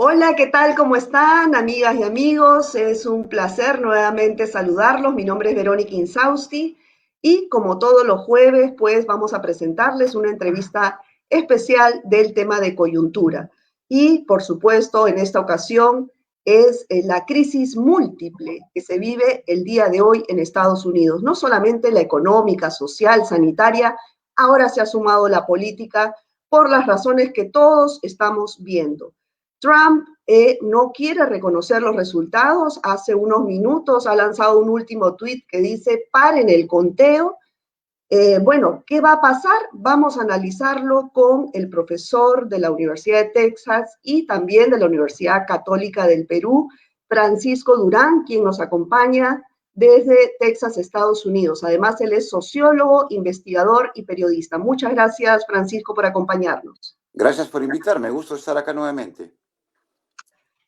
Hola, ¿qué tal? ¿Cómo están, amigas y amigos? Es un placer nuevamente saludarlos. Mi nombre es Verónica Insausti y como todos los jueves, pues vamos a presentarles una entrevista especial del tema de coyuntura. Y, por supuesto, en esta ocasión es la crisis múltiple que se vive el día de hoy en Estados Unidos. No solamente la económica, social, sanitaria, ahora se ha sumado la política por las razones que todos estamos viendo. Trump no quiere reconocer los resultados. Hace unos minutos ha lanzado un último tuit que dice, paren el conteo. Bueno, ¿qué va a pasar? Vamos a analizarlo con el profesor de la Universidad de Texas y también de la Universidad Católica del Perú, Francisco Durán, quien nos acompaña desde Texas, Estados Unidos. Además, él es sociólogo, investigador y periodista. Muchas gracias, Francisco, por acompañarnos. Gracias por invitarme, gusto estar acá nuevamente.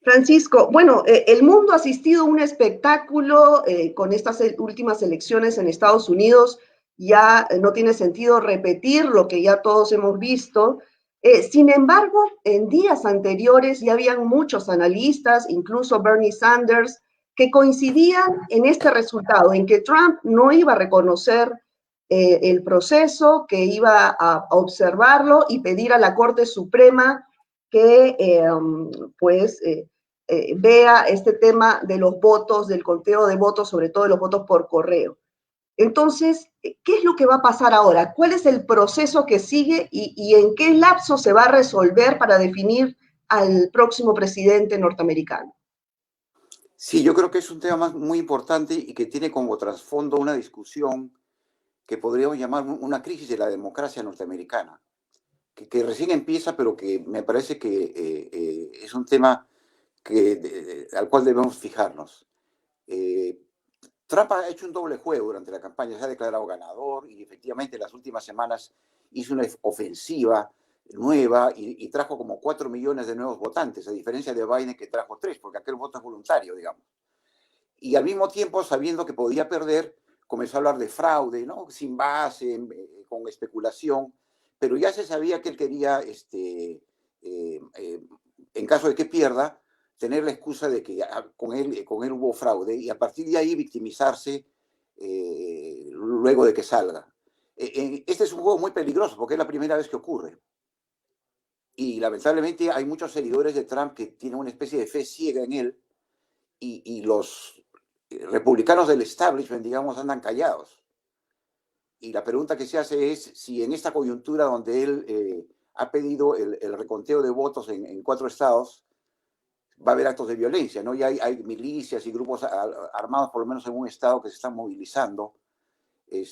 Francisco, bueno, el mundo ha asistido a un espectáculo con estas últimas elecciones en Estados Unidos. Ya no tiene sentido repetir lo que ya todos hemos visto. Sin embargo, en días anteriores ya habían muchos analistas, incluso Bernie Sanders, que coincidían en este resultado, en que Trump no iba a reconocer el proceso, que iba a observarlo y pedir a la Corte Suprema que vea este tema de los votos, del conteo de votos, sobre todo de los votos por correo. Entonces, ¿qué es lo que va a pasar ahora? ¿Cuál es el proceso que sigue y en qué lapso se va a resolver para definir al próximo presidente norteamericano? Sí, yo creo que es un tema muy importante y que tiene como trasfondo una discusión que podríamos llamar una crisis de la democracia norteamericana, que recién empieza, pero que me parece que es un tema al cual debemos fijarnos. Eh, Trump ha hecho un doble juego durante la campaña, se ha declarado ganador y efectivamente en las últimas semanas hizo una ofensiva nueva y trajo como 4 millones de nuevos votantes, a diferencia de Biden que trajo 3, porque aquel voto es voluntario, digamos. Y al mismo tiempo, sabiendo que podía perder, comenzó a hablar de fraude, ¿no? Sin base, con especulación, pero ya se sabía que él quería, en caso de que pierda, tener la excusa de que con él hubo fraude y a partir de ahí victimizarse luego de que salga. Este es un juego muy peligroso porque es la primera vez que ocurre. Y lamentablemente hay muchos seguidores de Trump que tienen una especie de fe ciega en él y los republicanos del establishment, digamos, andan callados. Y la pregunta que se hace es si en esta coyuntura donde él ha pedido el reconteo de votos en 4 estados, va a haber actos de violencia, ¿no? Ya hay milicias y grupos armados, por lo menos en un estado, que se están movilizando y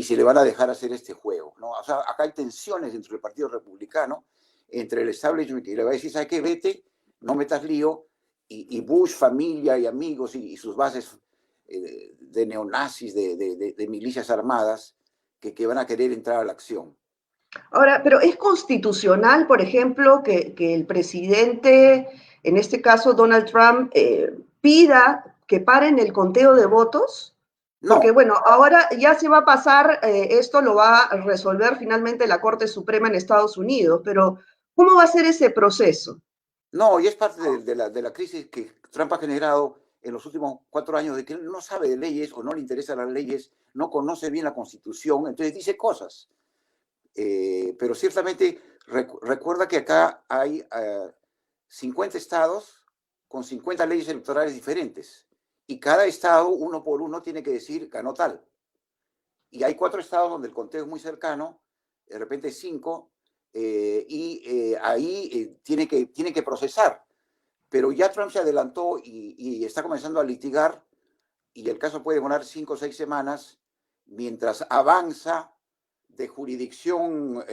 se le van a dejar hacer este juego, ¿no? O sea, acá hay tensiones dentro del Partido Republicano, entre el establishment que le va a decir, ¿sabes qué? Vete, no metas lío, y Bush, familia y amigos y sus bases de neonazis, de milicias armadas, que van a querer entrar a la acción. Ahora, pero ¿es constitucional, por ejemplo, que el presidente, en este caso Donald Trump, pida que paren el conteo de votos? Porque, No, bueno, ahora ya se va a pasar, esto lo va a resolver finalmente la Corte Suprema en Estados Unidos, pero ¿cómo va a ser ese proceso? no, y es parte de la crisis que Trump ha generado en los últimos 4 años, de que él no sabe de leyes o no le interesan las leyes, no conoce bien la Constitución, entonces dice cosas. Pero ciertamente recuerda que acá hay 50 estados con 50 leyes electorales diferentes y cada estado, uno por uno, tiene que decir ganó tal. Y hay 4 estados donde el conteo es muy cercano, de repente 5, ahí tiene que procesar. Pero ya Trump se adelantó y está comenzando a litigar y el caso puede demorar 5 o 6 semanas mientras avanza de jurisdicción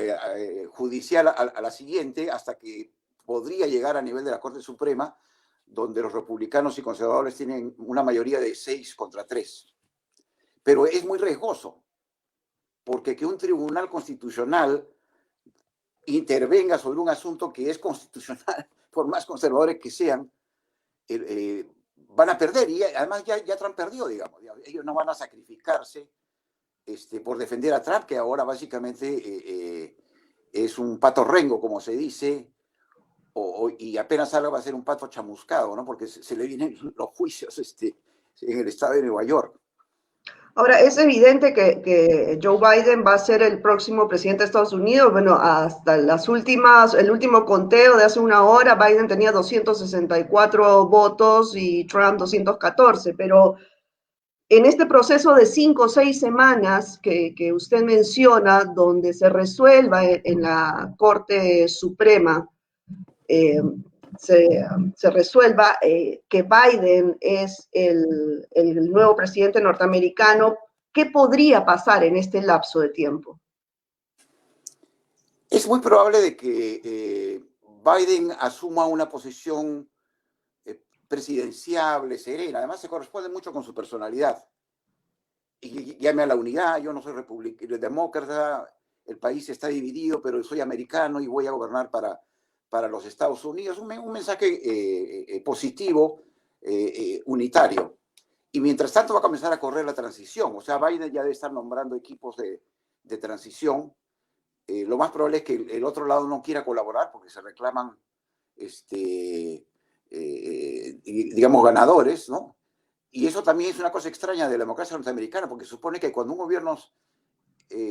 judicial a la siguiente hasta que podría llegar a nivel de la Corte Suprema, donde los republicanos y conservadores tienen una mayoría de 6 contra 3. Pero es muy riesgoso, porque que un tribunal constitucional intervenga sobre un asunto que es constitucional, por más conservadores que sean, van a perder. Y además ya Trump perdió, digamos. Ellos no van a sacrificarse por defender a Trump, que ahora básicamente es un pato rengo, como se dice, y apenas salga va a ser un pato chamuscado, ¿no? Porque se le vienen los juicios en el estado de Nueva York. Ahora, es evidente que Joe Biden va a ser el próximo presidente de Estados Unidos. Bueno, hasta el último conteo de hace una hora, Biden tenía 264 votos y Trump 214, pero en este proceso de 5 o 6 semanas que usted menciona, donde se resuelva en la Corte Suprema, eh, se, se, resuelva que Biden es el nuevo presidente norteamericano, ¿qué podría pasar en este lapso de tiempo? Es muy probable de que Biden asuma una posición presidenciable, serena. Además, se corresponde mucho con su personalidad. Y llame a la unidad, yo no soy demócrata, el país está dividido, pero soy americano y voy a gobernar para los Estados Unidos. Un mensaje positivo, unitario. Y mientras tanto va a comenzar a correr la transición. O sea, Biden ya debe estar nombrando equipos de transición. Lo más probable es que el otro lado no quiera colaborar porque se reclaman, digamos, ganadores, ¿no? Y eso también es una cosa extraña de la democracia norteamericana, porque supone que cuando un gobierno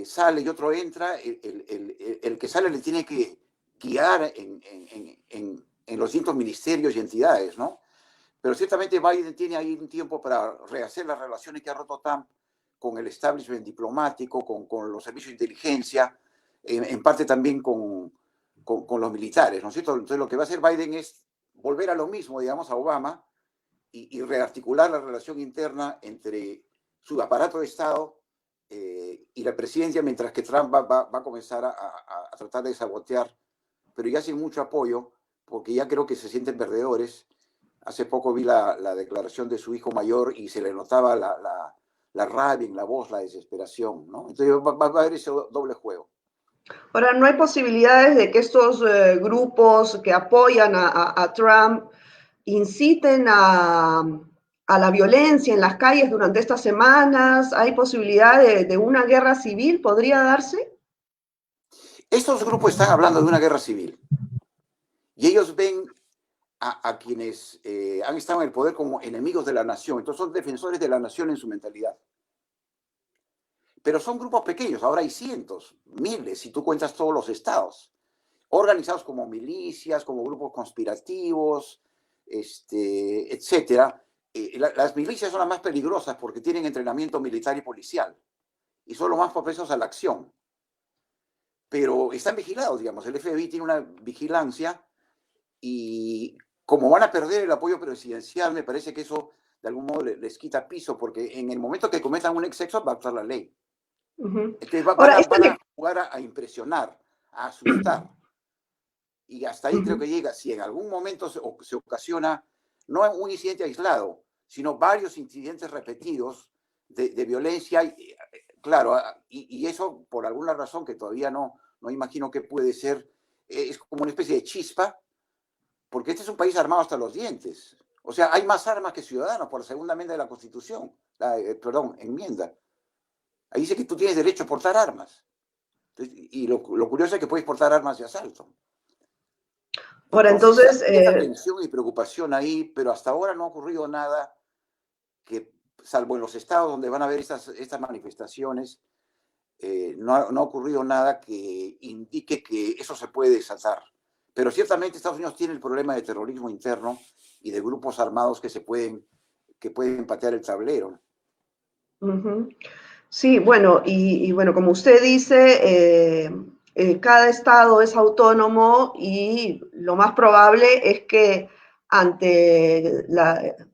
sale y otro entra, el que sale le tiene que guiar en los distintos ministerios y entidades, ¿no? Pero ciertamente Biden tiene ahí un tiempo para rehacer las relaciones que ha roto Trump con el establishment diplomático, con los servicios de inteligencia, en parte también con los militares, ¿no es cierto? Entonces lo que va a hacer Biden es volver a lo mismo, digamos, a Obama, y rearticular la relación interna entre su aparato de Estado y la presidencia, mientras que Trump va a comenzar a tratar de sabotear, pero ya sin mucho apoyo, porque ya creo que se sienten perdedores. Hace poco vi la declaración de su hijo mayor y se le notaba la rabia en la voz, la desesperación, ¿no? Entonces va a haber ese doble juego. Ahora, ¿no hay posibilidades de que estos grupos que apoyan a Trump inciten a la violencia en las calles durante estas semanas? ¿Hay posibilidad de una guerra civil? ¿Podría darse? Estos grupos están hablando de una guerra civil y ellos ven a quienes han estado en el poder como enemigos de la nación. Entonces son defensores de la nación en su mentalidad. Pero son grupos pequeños, ahora hay cientos, miles, si tú cuentas todos los estados, organizados como milicias, como grupos conspirativos, etcétera. Las milicias son las más peligrosas porque tienen entrenamiento militar y policial y son los más propensos a la acción. Pero están vigilados, digamos, el FBI tiene una vigilancia y como van a perder el apoyo presidencial, me parece que eso de algún modo les quita piso, porque en el momento que cometan un exceso va a actuar la ley. Entonces Ahora, van a jugar a impresionar, a asustar. Y hasta ahí creo que llega. Si en algún momento se ocasiona, no un incidente aislado, sino varios incidentes repetidos de violencia, claro, y eso por alguna razón que todavía no imagino que puede ser, es como una especie de chispa, porque este es un país armado hasta los dientes. O sea, hay más armas que ciudadanos por la segunda enmienda de la Constitución, enmienda. Ahí dice que tú tienes derecho a portar armas. Y lo curioso es que puedes portar armas de asalto. entonces, Hay esta tensión y preocupación ahí, pero hasta ahora no ha ocurrido nada que, salvo en los estados donde van a haber estas manifestaciones, no ha ocurrido nada que indique que eso se puede desatar. Pero ciertamente Estados Unidos tiene el problema de terrorismo interno y de grupos armados que pueden patear el tablero. Sí, bueno, bueno, como usted dice, cada estado es autónomo y lo más probable es que ante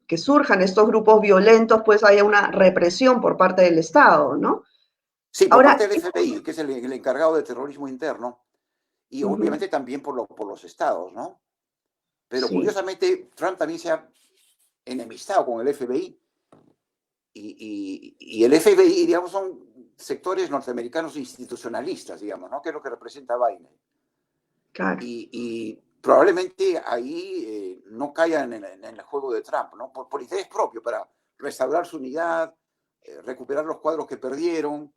que surjan estos grupos violentos, pues haya una represión por parte del Estado, ¿no? Sí, por Ahora, parte del FBI, que es el encargado de terrorismo interno, y obviamente también por los estados, ¿no? Pero sí. curiosamente, Trump también se ha enemistado con el FBI. Y el FBI, digamos, son sectores norteamericanos institucionalistas, digamos, ¿no? Que es lo que representa Biden. Claro. Y probablemente ahí no caigan en el juego de Trump, ¿no? Por interés propio, para restaurar su unidad, recuperar los cuadros que perdieron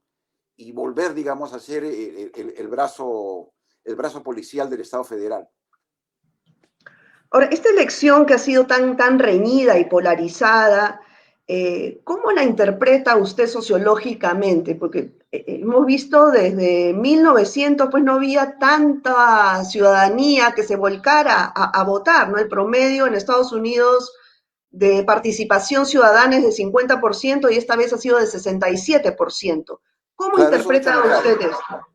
y volver, digamos, a ser el brazo policial del Estado federal. Ahora, esta elección que ha sido tan reñida y polarizada, ¿cómo la interpreta usted sociológicamente? Porque hemos visto desde 1900, pues no había tanta ciudadanía que se volcara a votar, ¿no? El promedio en Estados Unidos de participación ciudadana es de 50% y esta vez ha sido de 67%. ¿Cómo Claro, es un hecho interpreta usted notable. esto?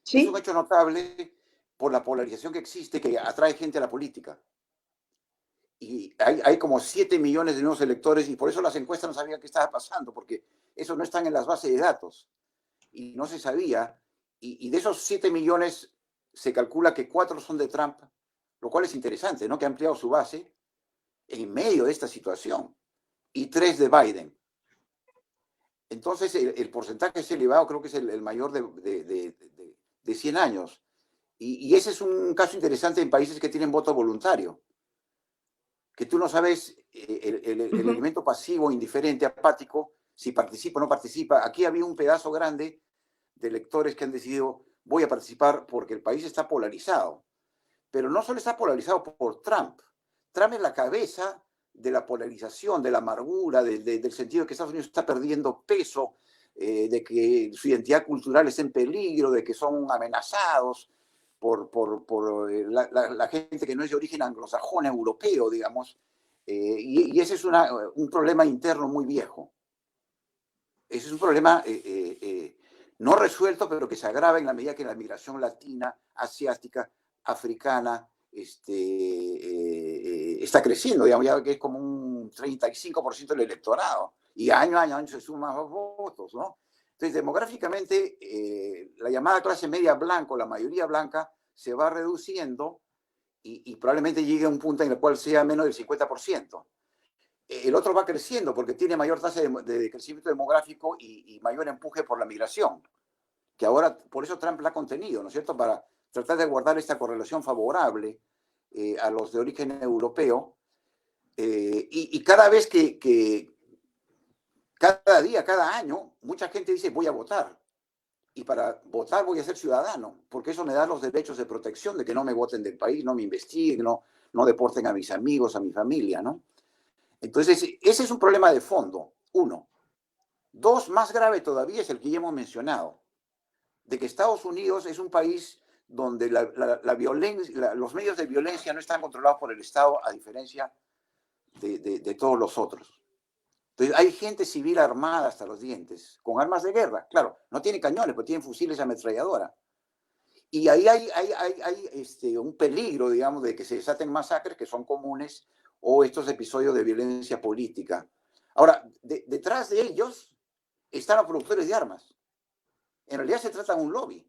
Es un ¿Sí? hecho notable por la polarización que existe, que atrae gente a la política. Y hay como 7 millones de nuevos electores y por eso las encuestas no sabían qué estaba pasando, porque eso no están en las bases de datos y no se sabía. Y de esos 7 millones se calcula que 4 son de Trump, lo cual es interesante, ¿no? Que ha ampliado su base en medio de esta situación, y 3 de Biden. Entonces el porcentaje es elevado, creo que es el mayor de 100 años. Y ese es un caso interesante en países que tienen voto voluntario, que tú no sabes el Ujú. elemento pasivo, indiferente, apático, si participa o no participa. Aquí había un pedazo grande de electores que han decidido voy a participar porque el país está polarizado. Pero no solo está polarizado por Trump. Trump es la cabeza de la polarización, de la amargura, del sentido de que Estados Unidos está perdiendo peso, de que su identidad cultural está en peligro, de que son amenazados por la gente que no es de origen anglosajón, europeo, digamos. Y ese es un problema interno muy viejo. Ese es un problema no resuelto, pero que se agrava en la medida que la migración latina, asiática, africana, está creciendo, digamos, ya que es como un 35% del electorado, y año a año se suman más votos, ¿no? Entonces, demográficamente, la llamada clase media blanca, la mayoría blanca, se va reduciendo y probablemente llegue a un punto en el cual sea menos del 50%. El otro va creciendo porque tiene mayor tasa de crecimiento demográfico y mayor empuje por la migración, que ahora, por eso Trump la ha contenido, ¿no es cierto?, para tratar de guardar esta correlación favorable a los de origen europeo. Y cada vez cada día, cada año, mucha gente dice voy a votar. Y para votar voy a ser ciudadano, porque eso me da los derechos de protección de que no me voten del país, no me investiguen, no deporten a mis amigos, a mi familia, ¿no? Entonces, ese es un problema de fondo, uno. Dos, más grave todavía es el que ya hemos mencionado, de que Estados Unidos es un país donde la violencia, los medios de violencia no están controlados por el Estado, a diferencia de todos los otros. Entonces, hay gente civil armada hasta los dientes, con armas de guerra. Claro, no tienen cañones, pero tienen fusiles ametralladora. Y ahí hay un peligro, digamos, de que se desaten masacres que son comunes o estos episodios de violencia política. Ahora, detrás de ellos están los productores de armas. En realidad se trata de un lobby.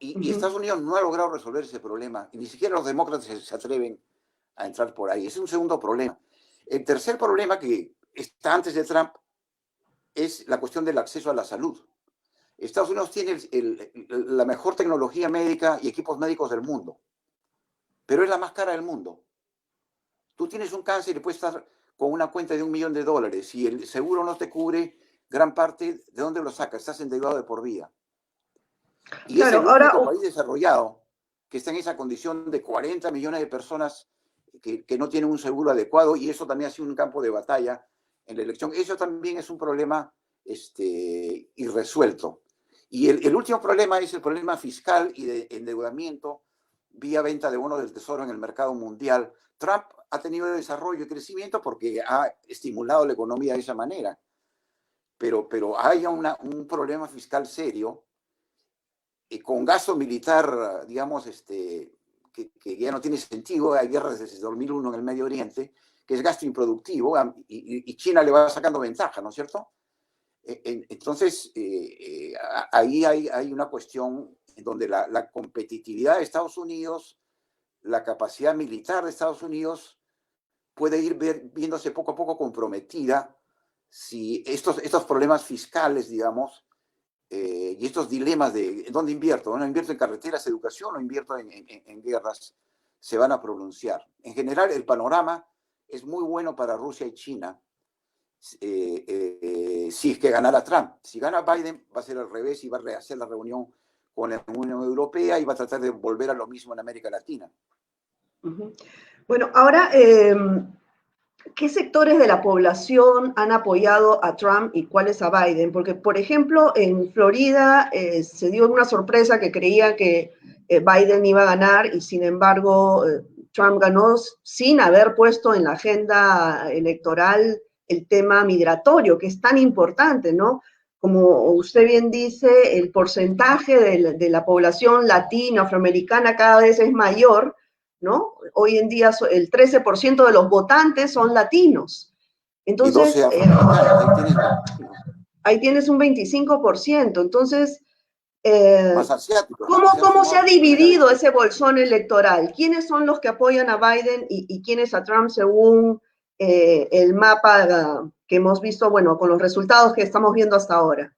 Y Ujú. Estados Unidos no ha logrado resolver ese problema. Y ni siquiera los demócratas se atreven a entrar por ahí. Ese es un segundo problema. El tercer problema, que está antes de Trump, es la cuestión del acceso a la salud. Estados Unidos tiene la mejor tecnología médica y equipos médicos del mundo, pero es la más cara del mundo. Tú tienes un cáncer y puedes estar con una cuenta de $1 millón y el seguro no te cubre gran parte, ¿de dónde lo sacas? Estás endeudado de por vida. Y es Claro, el ahora, único país desarrollado que está en esa condición de 40 millones de personas que no tienen un seguro adecuado, y eso también ha sido un campo de batalla en la elección. Eso también es un problema irresuelto. Y el último problema es el problema fiscal y de endeudamiento vía venta de bonos del tesoro en el mercado mundial. Trump ha tenido desarrollo y crecimiento porque ha estimulado la economía de esa manera, pero hay un problema fiscal serio con gasto militar, digamos, que ya no tiene sentido. Hay guerras desde 2001 en el Medio Oriente, que es gasto improductivo, y China le va sacando ventaja, ¿no es cierto? Entonces, ahí hay una cuestión en donde la competitividad de Estados Unidos, la capacidad militar de Estados Unidos puede ir viéndose poco a poco comprometida si estos problemas fiscales, digamos, y estos dilemas de dónde invierto, ¿no? ¿Invierto en carreteras, educación o invierto en guerras? Se van a pronunciar. En general, el panorama es muy bueno para Rusia y China si es que ganara Trump. Si gana Biden, va a ser al revés y va a rehacer la reunión con la Unión Europea y va a tratar de volver a lo mismo en América Latina. Ujú. Bueno, ahora, ¿qué sectores de la población han apoyado a Trump y cuáles a Biden? Porque, por ejemplo, en Florida se dio una sorpresa que creía que Biden iba a ganar y, sin embargo, Trump ganó sin haber puesto en la agenda electoral el tema migratorio, que es tan importante, ¿no? Como usted bien dice, el porcentaje de la población latina, afroamericana cada vez es mayor, ¿no? Hoy en día el 13% de los votantes son latinos. Y 12 Entonces, afroamericanos, ahí tienes 25. ahí tienes un 25%. Entonces, Más asiáticos, ¿no? Que ¿cómo, se han ¿cómo se sumado ha por primera dividido vez. ese bolsón electoral? ¿Quiénes son los que apoyan a Biden y quiénes a Trump según el mapa que hemos visto, bueno, con los resultados que estamos viendo hasta ahora?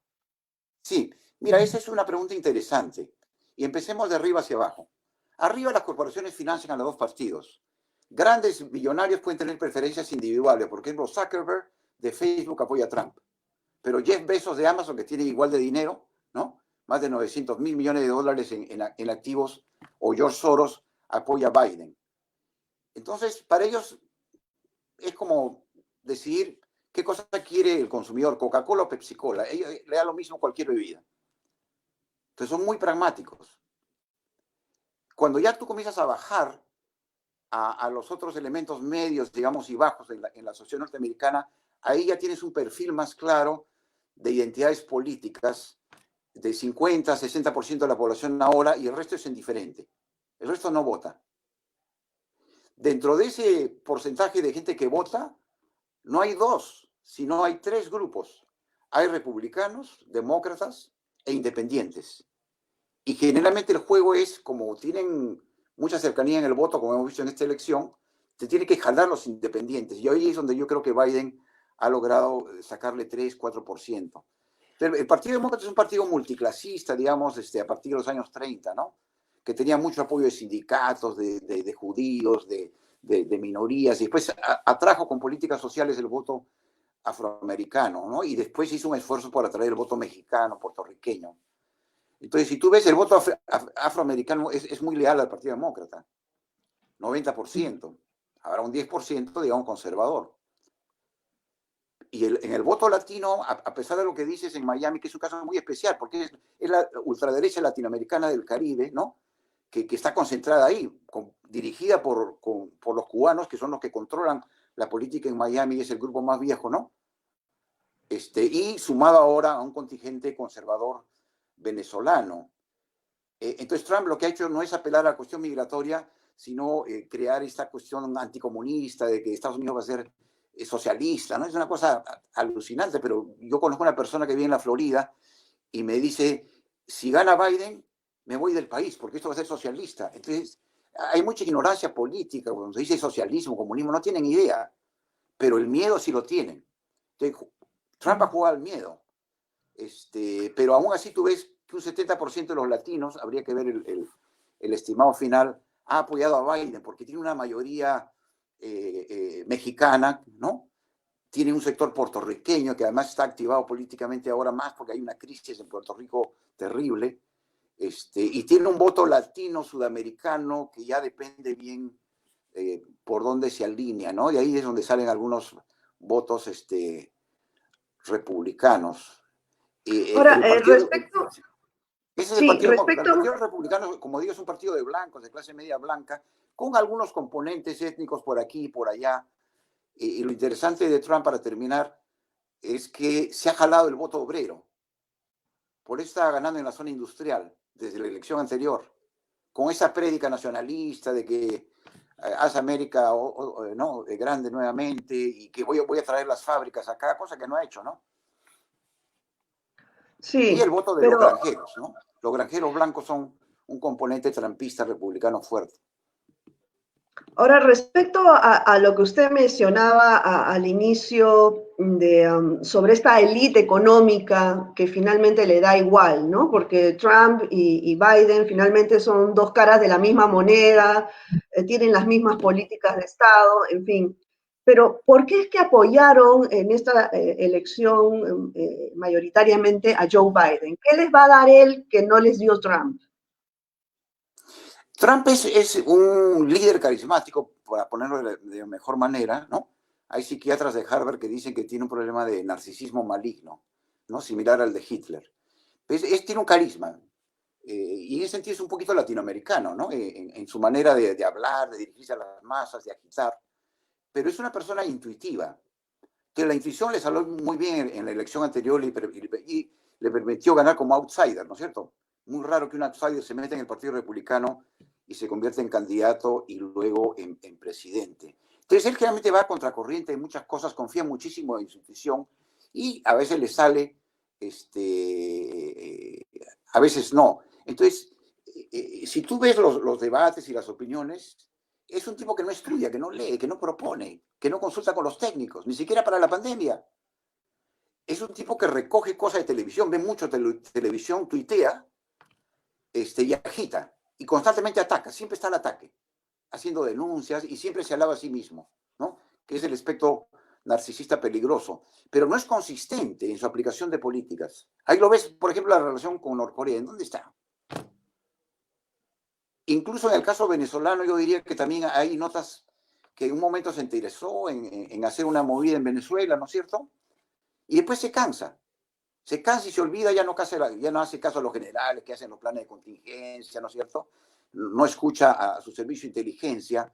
Sí, mira, esa es una pregunta interesante. Y empecemos de arriba hacia abajo. Arriba las corporaciones financian a los dos partidos. Grandes billonarios pueden tener preferencias individuales. Por ejemplo, Zuckerberg de Facebook apoya a Trump. Pero Jeff Bezos de Amazon, que tiene igual de dinero, ¿no? Más de 900.000 millones de dólares en activos, o George Soros apoya a Biden. Entonces, para ellos es como decidir qué cosa quiere el consumidor, Coca-Cola o Pepsi-Cola. Ellos le da lo mismo cualquier bebida. Entonces son muy pragmáticos. Cuando ya tú comienzas a bajar a los otros elementos medios, digamos, y bajos en la sociedad norteamericana, ahí ya tienes un perfil más claro de identidades políticas de 50, 60% de la población ahora y el resto es indiferente. El resto no vota. Dentro de ese porcentaje de gente que vota, no hay dos, sino hay tres grupos. Hay republicanos, demócratas e independientes. Y generalmente el juego es, como tienen mucha cercanía en el voto, como hemos visto en esta elección, te tiene que jalar los independientes. Y ahí es donde yo creo que Biden ha logrado sacarle 3, 4%. Pero el Partido Demócrata es un partido multiclasista, digamos, a partir de los años 30, ¿no? Que tenía mucho apoyo de sindicatos, de judíos, de minorías, y después atrajo con políticas sociales el voto afroamericano, ¿no? Y después hizo un esfuerzo por atraer el voto mexicano, puertorriqueño. Entonces, si tú ves, el voto afroamericano es muy leal al Partido Demócrata, 90%. Habrá un 10%, digamos, conservador. Y en el voto latino, a pesar de lo que dices en Miami, que es un caso muy especial, porque es la ultraderecha latinoamericana del Caribe, ¿no? Que está concentrada ahí, dirigida por los cubanos, que son los que controlan la política en Miami, y es el grupo más viejo, ¿no? Y sumado ahora a un contingente conservador venezolano. Entonces Trump lo que ha hecho no es apelar a la cuestión migratoria, sino crear esta cuestión anticomunista de que Estados Unidos va a ser socialista, ¿no? Es una cosa alucinante, pero yo conozco una persona que vive en la Florida y me dice, si gana Biden, me voy del país, porque esto va a ser socialista. Entonces, hay mucha ignorancia política, cuando se dice socialismo, comunismo, no tienen idea, pero el miedo sí lo tienen. Entonces, Trump ha jugado al miedo, pero aún así tú ves que un 70% de los latinos, habría que ver el estimado final, ha apoyado a Biden porque tiene una mayoría mexicana, ¿no? Tiene un sector puertorriqueño que además está activado políticamente ahora más porque hay una crisis en Puerto Rico terrible, y tiene un voto latino, sudamericano, que ya depende bien por dónde se alinea, ¿no? Y ahí es donde salen algunos votos republicanos. Ahora, El partido, respecto, ese es el sí, partido demócrata. El respecto, partido republicano, como digo, es un partido de blancos, de clase media blanca, con algunos componentes étnicos por aquí y por allá. Y lo interesante de Trump, para terminar, es que se ha jalado el voto obrero. Por eso está ganando en la zona industrial, desde la elección anterior, con esa prédica nacionalista de que hace América no, grande nuevamente y que voy a traer las fábricas acá, cosa que no ha hecho, ¿no? Y el sí, voto de los pero granjeros, ¿no? Los granjeros blancos son un componente trampista republicano fuerte. ahora, respecto a lo que usted mencionaba al inicio sobre esta élite económica que finalmente le da igual, ¿no? Porque Trump y Biden finalmente son dos caras de la misma moneda, tienen las mismas políticas de Estado, en fin. Pero, ¿por qué es que apoyaron en esta elección mayoritariamente a Joe Biden? ¿Qué les va a dar él que no les dio Trump? Trump es un líder carismático, para ponerlo de mejor manera, ¿no? Hay psiquiatras de Harvard que dicen que tiene un problema de narcisismo maligno, ¿no? Similar al de Hitler. Tiene un carisma, y en ese sentido es un poquito latinoamericano, ¿no? En su manera de hablar, de dirigirse a las masas, de agitar, pero es una persona intuitiva, que la intuición le salió muy bien en la elección anterior y le permitió ganar como outsider, ¿no es cierto? Muy raro que un outsider se meta en el Partido Republicano y se convierta en candidato y luego en presidente. Entonces él generalmente va a contracorriente en muchas cosas, confía muchísimo en su intuición y a veces le sale, a veces no. Entonces, si tú ves los debates y las opiniones, es un tipo que no estudia, que no lee, que no propone, que no consulta con los técnicos, ni siquiera para la pandemia. Es un tipo que recoge cosas de televisión, ve mucho televisión, tuitea, y agita, y constantemente ataca, siempre está al ataque, haciendo denuncias y siempre se alaba a sí mismo, ¿no? Que es el aspecto narcisista peligroso, pero no es consistente en su aplicación de políticas. Ahí lo ves, por ejemplo, la relación con Norcorea, ¿en dónde está? Incluso en el caso venezolano, yo diría que también hay notas que en un momento se interesó en hacer una movida en Venezuela, ¿no es cierto? Y después se cansa y se olvida, ya no hace caso a los generales que hacen los planes de contingencia, ¿no es cierto? No escucha a su servicio de inteligencia.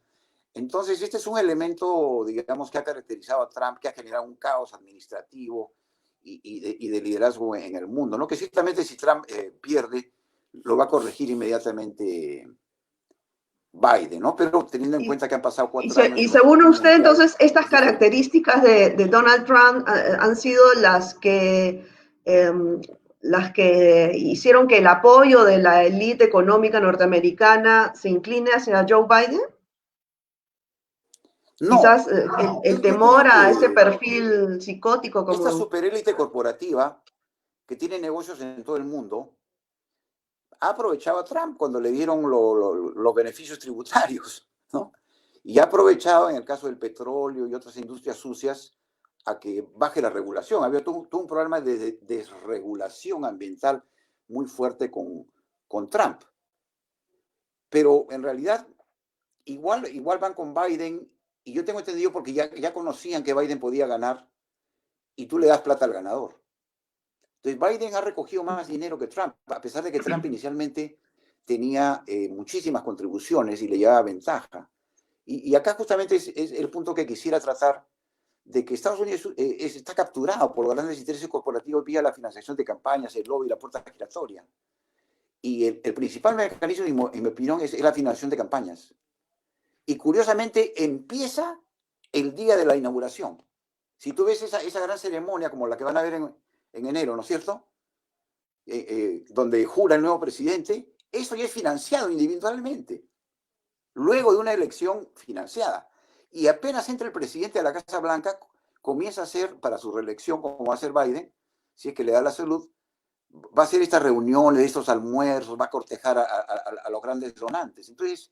Entonces, este es un elemento, digamos, que ha caracterizado a Trump, que ha generado un caos administrativo y de liderazgo en el mundo, ¿no? Que ciertamente si Trump pierde, lo va a corregir inmediatamente Biden, ¿no? Pero teniendo en Y, cuenta que han pasado 4 años y y no se según entienden usted, entre ellos, entonces, estas es diferente. características de Donald Trump han sido eh, las que hicieron que el apoyo de la élite económica norteamericana se incline hacia Joe Biden. No, Quizás el yo temor creo a ese que perfil psicótico esta como... superélite corporativa que tiene negocios en todo el mundo ha aprovechado a Trump cuando le dieron los beneficios tributarios, ¿no? Y ha aprovechado, en el caso del petróleo y otras industrias sucias, a que baje la regulación. Había todo un problema de desregulación ambiental muy fuerte con Trump. Pero en realidad, igual van con Biden, y yo tengo entendido porque ya conocían que Biden podía ganar, y tú le das plata al ganador. Entonces, Biden ha recogido más dinero que Trump, a pesar de que Trump inicialmente tenía muchísimas contribuciones y le llevaba ventaja. Y acá justamente es el punto que quisiera tratar, de que Estados Unidos está capturado por los grandes intereses corporativos vía la financiación de campañas, el lobby, la puerta giratoria. Y el principal mecanismo, en mi opinión, es la financiación de campañas. Y curiosamente empieza el día de la inauguración. Si tú ves esa gran ceremonia como la que van a ver en enero, ¿no es cierto? Donde jura el nuevo presidente, eso ya es financiado individualmente, luego de una elección financiada. Y apenas entra el presidente a la Casa Blanca, comienza a hacer, para su reelección, como va a hacer Biden, si es que le da la salud, va a hacer estas reuniones, estos almuerzos, va a cortejar a los grandes donantes. Entonces,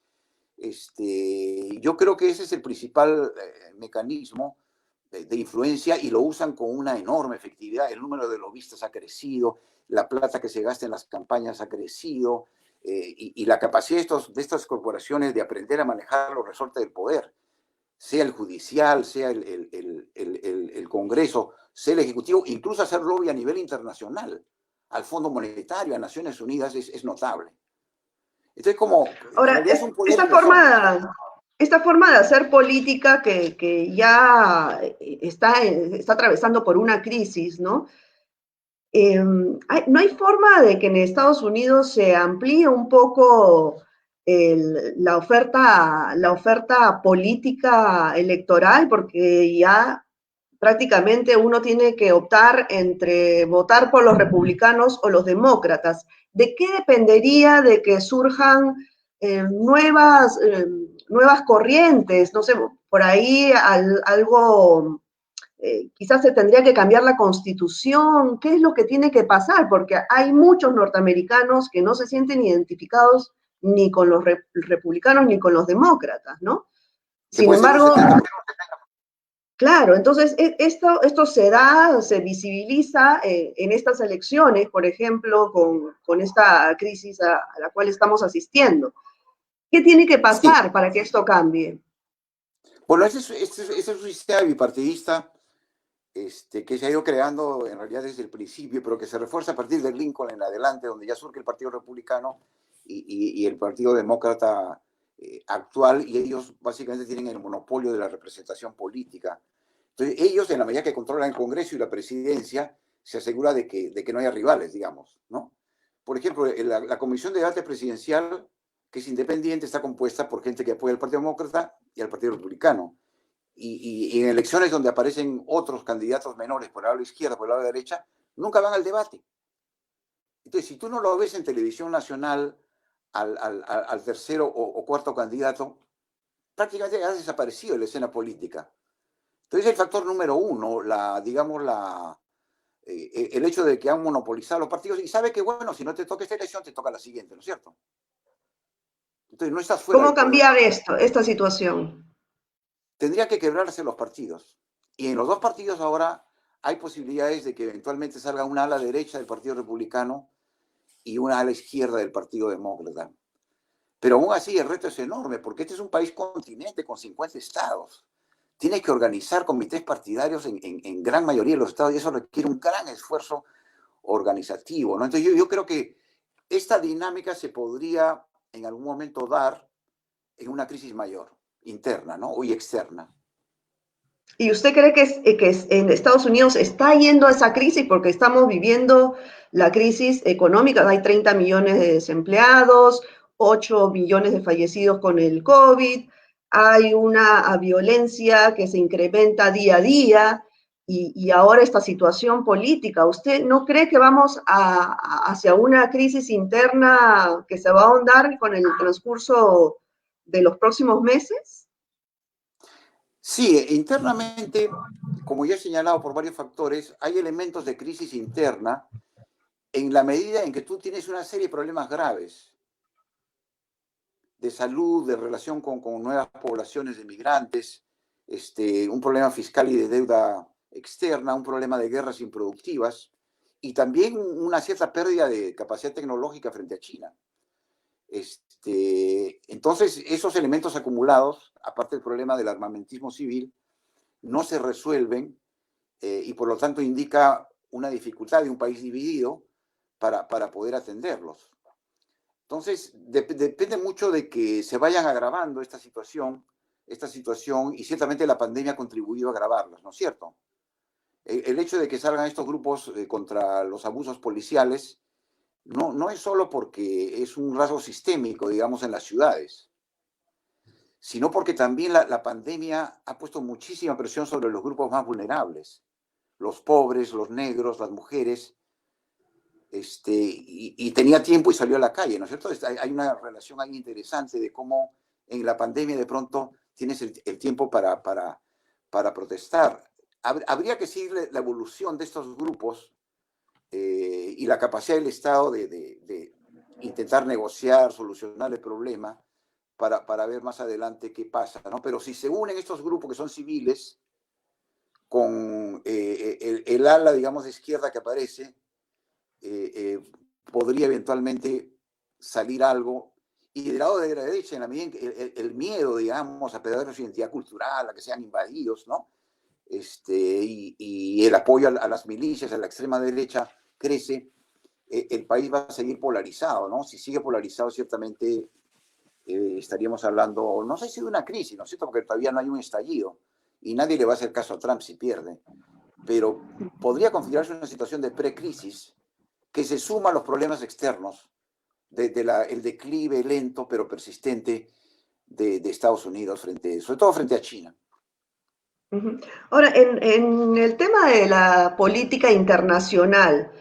yo creo que ese es el principal mecanismo de influencia y lo usan con una enorme efectividad. El número de lobistas ha crecido, la plata que se gasta en las campañas ha crecido y la capacidad de estas corporaciones de aprender a manejar los resortes del poder, sea el judicial, sea el Congreso, sea el Ejecutivo, incluso hacer lobby a nivel internacional, al Fondo Monetario, a Naciones Unidas, es notable. Entonces, como en Ahora, realidad es un poder que son. esta forma de hacer política que ya está atravesando por una crisis, ¿no? No hay forma de que en Estados Unidos se amplíe un poco la oferta política electoral, porque ya prácticamente uno tiene que optar entre votar por los republicanos o los demócratas. ¿De qué dependería de que surjan nuevas corrientes? No sé, por ahí algo quizás se tendría que cambiar la constitución. ¿Qué es lo que tiene que pasar? Porque hay muchos norteamericanos que no se sienten identificados ni con los republicanos ni con los demócratas, ¿no? Que Sin puede ser un embargo, 70. claro, entonces esto se visibiliza en estas elecciones, por ejemplo, con esta crisis a la cual estamos asistiendo. ¿Qué tiene que Sí, pasar para que esto cambie? bueno, ese es un sistema bipartidista que se ha ido creando en realidad desde el principio, pero que se refuerza a partir de Lincoln en adelante, donde ya surge el Partido Republicano y el Partido Demócrata actual, y ellos básicamente tienen el monopolio de la representación política. Entonces, ellos, en la medida que controlan el Congreso y la presidencia, se asegura de que no haya rivales, digamos, ¿no? Por ejemplo, la Comisión de Debate Presidencial, que es independiente, está compuesta por gente que apoya al Partido Demócrata y al Partido Republicano. Y en elecciones donde aparecen otros candidatos menores por el lado izquierda, por el lado derecha, nunca van al debate. Entonces, si tú no lo ves en televisión nacional al tercero o cuarto candidato, prácticamente ha desaparecido de la escena política. Entonces, el factor número uno, digamos, el hecho de que han monopolizado los partidos y sabe que, bueno, si no te toca esta elección, te toca la siguiente, ¿no es cierto? Entonces, no estás fuera ¿Cómo del poder. cambiar esta situación? Tendría que quebrarse los partidos. Y en los dos partidos ahora hay posibilidades de que eventualmente salga una ala derecha del Partido Republicano y una ala izquierda del Partido Demócrata. Pero aún así el reto es enorme, porque este es un país continente con 50 estados. Tienes que organizar comités partidarios en gran mayoría de los estados y eso requiere un gran esfuerzo organizativo, ¿no? Entonces yo creo que esta dinámica se podría en algún momento dar en una crisis mayor, interna, ¿no? Y externa. ¿Y usted cree en Estados Unidos está yendo a esa crisis porque estamos viviendo la crisis económica? Hay 30 millones de desempleados, 8 millones de fallecidos con el COVID, hay una violencia que se incrementa día a día y ahora esta situación política. ¿Usted no cree que vamos hacia una crisis interna que se va a ahondar con el transcurso de los próximos meses? Sí, internamente, como ya he señalado por varios factores, hay elementos de crisis interna en la medida en que tú tienes una serie de problemas graves de salud, de relación con nuevas poblaciones de migrantes, un problema fiscal y de deuda externa, un problema de guerras improductivas y también una cierta pérdida de capacidad tecnológica frente a China. Entonces, esos elementos acumulados, aparte del problema del armamentismo civil, no se resuelven y por lo tanto indica una dificultad de un país dividido para poder atenderlos. Entonces, depende mucho de que se vayan agravando esta situación, y ciertamente la pandemia ha contribuido a agravarlas, ¿no es cierto? El hecho de que salgan estos grupos contra los abusos policiales no es solo porque es un rasgo sistémico, digamos, en las ciudades, sino porque también la pandemia ha puesto muchísima presión sobre los grupos más vulnerables, los pobres, los negros, las mujeres, y tenía tiempo y salió a la calle, ¿no es cierto? Hay una relación ahí interesante de cómo en la pandemia de pronto tienes el tiempo para protestar. Habría que seguir la evolución de estos grupos y la capacidad del Estado de intentar negociar, solucionar el problema para ver más adelante qué pasa, ¿no? Pero si se unen estos grupos que son civiles con el ala, digamos, de izquierda que aparece, eh, eh, podría eventualmente salir algo. Y del lado de la derecha, en la medida en que el miedo, digamos, a perder su identidad cultural, a que sean invadidos, ¿no? Y el apoyo a las milicias, a la extrema derecha, crece, el país va a seguir polarizado, ¿no? Si sigue polarizado, ciertamente estaríamos hablando, no sé si de una crisis, ¿no es cierto? Porque todavía no hay un estallido y nadie le va a hacer caso a Trump si pierde, pero podría configurarse una situación de precrisis que se suma a los problemas externos el declive lento pero persistente de Estados Unidos, sobre todo frente a China. Ujú. Ahora, en el tema de la política internacional,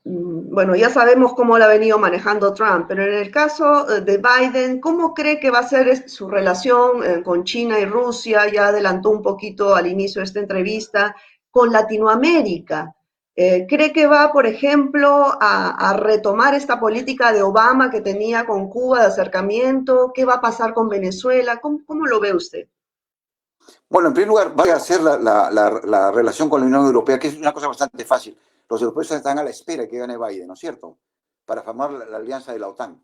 bueno, ya sabemos cómo la ha venido manejando Trump, pero en el caso de Biden, ¿cómo cree que va a ser su relación con China y Rusia? Ya adelantó un poquito al inicio de esta entrevista, con Latinoamérica. ¿Cree que va, por ejemplo, a retomar esta política de Obama que tenía con Cuba de acercamiento? ¿Qué va a pasar con Venezuela? ¿Cómo lo ve usted? Bueno, en primer lugar, va a ser la relación con la Unión Europea, que es una cosa bastante fácil. Los europeos están a la espera de que gane Biden, ¿no es cierto? Para formar la alianza de la OTAN,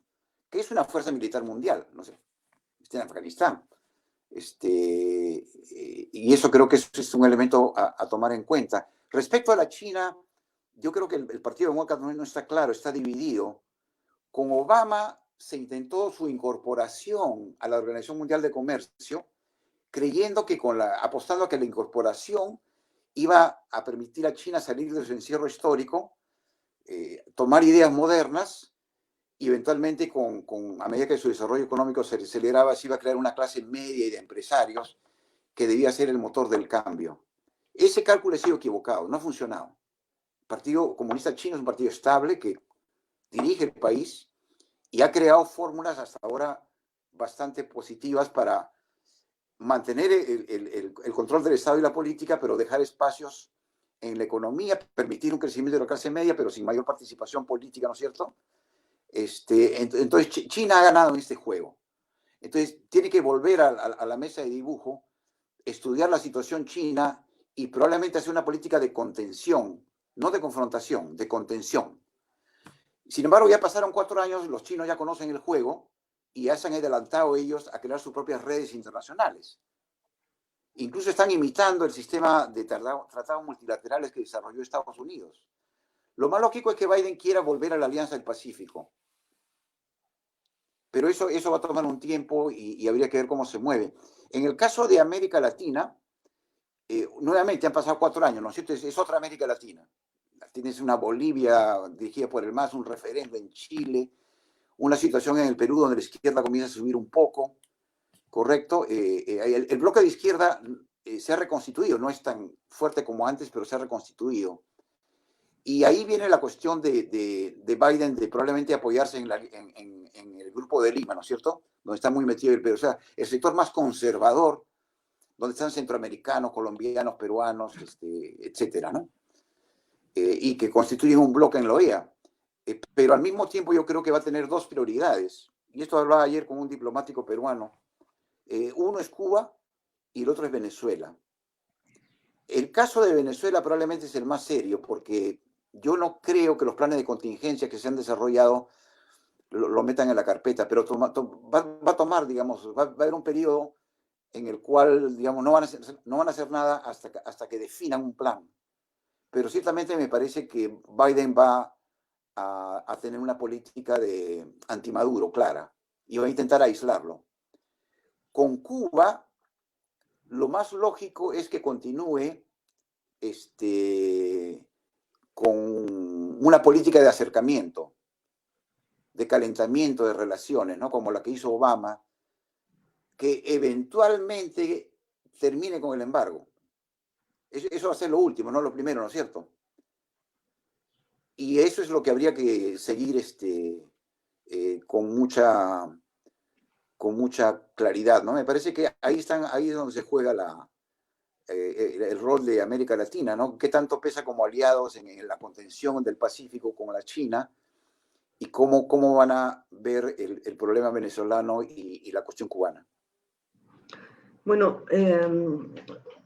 que es una fuerza militar mundial, no sé, está en Afganistán. Y eso creo que es un elemento a tomar en cuenta. Respecto a la China, yo creo que el Partido Demócrata no está claro, está dividido. Con Obama se intentó su incorporación a la Organización Mundial de Comercio, creyendo que apostando a que la incorporación iba a permitir a China salir de su encierro histórico, tomar ideas modernas y eventualmente, a medida que su desarrollo económico se aceleraba, se iba a crear una clase media y de empresarios que debía ser el motor del cambio. Ese cálculo ha sido equivocado, no ha funcionado. El Partido Comunista Chino es un partido estable que dirige el país y ha creado fórmulas hasta ahora bastante positivas para mantener el control del Estado y la política, pero dejar espacios en la economía, permitir un crecimiento de la clase media, pero sin mayor participación política, ¿no es cierto? Entonces, China ha ganado en este juego. Entonces, tiene que volver a la mesa de dibujo, estudiar la situación china y probablemente hacer una política de contención, no de confrontación, de contención. Sin embargo, ya pasaron 4 años, los chinos ya conocen el juego y ya se han adelantado ellos a crear sus propias redes internacionales. Incluso están imitando el sistema de tratados multilaterales que desarrolló Estados Unidos. Lo más lógico es que Biden quiera volver a la Alianza del Pacífico. Pero eso va a tomar un tiempo y habría que ver cómo se mueve. En el caso de América Latina, nuevamente han pasado 4 años, ¿no es cierto? Es otra América Latina. Tienes una Bolivia dirigida por el MAS, un referendo en Chile, una situación en el Perú donde la izquierda comienza a subir un poco, ¿correcto? El bloque de izquierda se ha reconstituido, no es tan fuerte como antes, pero se ha reconstituido. Y ahí viene la cuestión de Biden de probablemente apoyarse en el Grupo de Lima, ¿no es cierto? Donde está muy metido el Perú. O sea, el sector más conservador, donde están centroamericanos, colombianos, peruanos, etcétera, ¿no? Y que constituyen un bloque en la OEA. Pero al mismo tiempo yo creo que va a tener 2 prioridades. Y esto hablaba ayer con un diplomático peruano. Uno es Cuba y el otro es Venezuela. El caso de Venezuela probablemente es el más serio porque yo no creo que los planes de contingencia que se han desarrollado lo metan en la carpeta, pero va a tomar, digamos, va a haber un periodo en el cual, digamos, no van a hacer nada hasta que definan un plan. Pero ciertamente me parece que Biden va a tener una política de anti-Maduro clara y va a intentar aislarlo. Con Cuba, lo más lógico es que continúe con una política de acercamiento, de calentamiento de relaciones, ¿no? Como la que hizo Obama, que eventualmente termine con el embargo. Eso va a ser lo último, no lo primero, ¿no es cierto? Y eso es lo que habría que seguir con mucha claridad, ¿no? Me parece que ahí es donde se juega el rol de América Latina, ¿no? ¿Qué tanto pesa como aliados en la contención del Pacífico con la China? Y cómo van a ver el problema venezolano y la cuestión cubana. Bueno,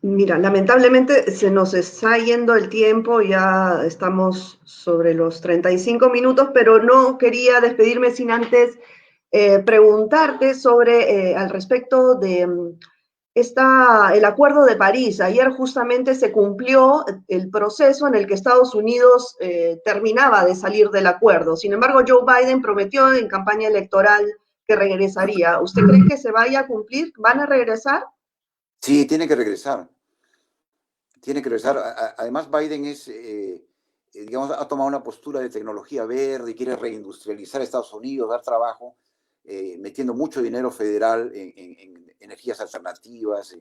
mira, lamentablemente se nos está yendo el tiempo, ya estamos sobre los 35 minutos, pero no quería despedirme sin antes preguntarte sobre, al respecto de el Acuerdo de París. Ayer justamente se cumplió el proceso en el que Estados Unidos terminaba de salir del acuerdo. Sin embargo, Joe Biden prometió en campaña electoral que regresaría. ¿Usted cree que se vaya a cumplir? ¿Van a regresar? Sí, tiene que regresar. Tiene que regresar. Además, Biden digamos, ha tomado una postura de tecnología verde y quiere reindustrializar Estados Unidos, dar trabajo, metiendo mucho dinero federal en energías alternativas,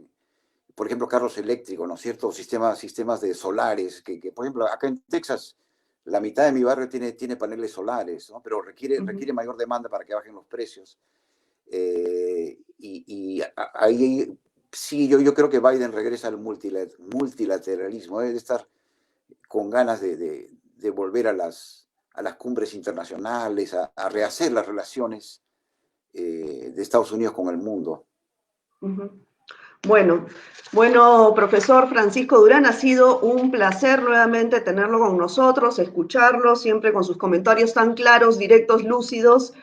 por ejemplo, carros eléctricos, ¿no es cierto? Sistemas de solares, que por ejemplo, acá en Texas, la mitad de mi barrio tiene paneles solares, ¿no? Pero requiere mayor demanda para que bajen los precios. Y ahí sí, yo creo que Biden regresa al multilateralismo, debe estar con ganas de volver a las cumbres internacionales, a rehacer las relaciones de Estados Unidos con el mundo. Bueno, profesor Francisco Durán, ha sido un placer nuevamente tenerlo con nosotros, escucharlo, siempre con sus comentarios tan claros, directos, lúcidos.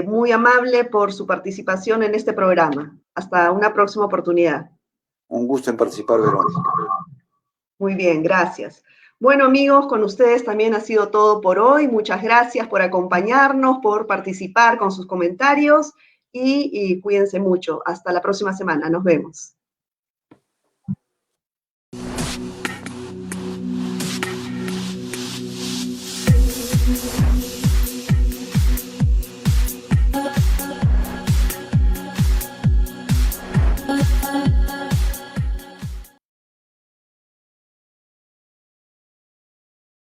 Muy amable por su participación en este programa. Hasta una próxima oportunidad. Un gusto en participar, Verónica. Muy bien, gracias. Bueno, amigos, con ustedes también ha sido todo por hoy. Muchas gracias por acompañarnos, por participar con sus comentarios y cuídense mucho. Hasta la próxima semana. Nos vemos.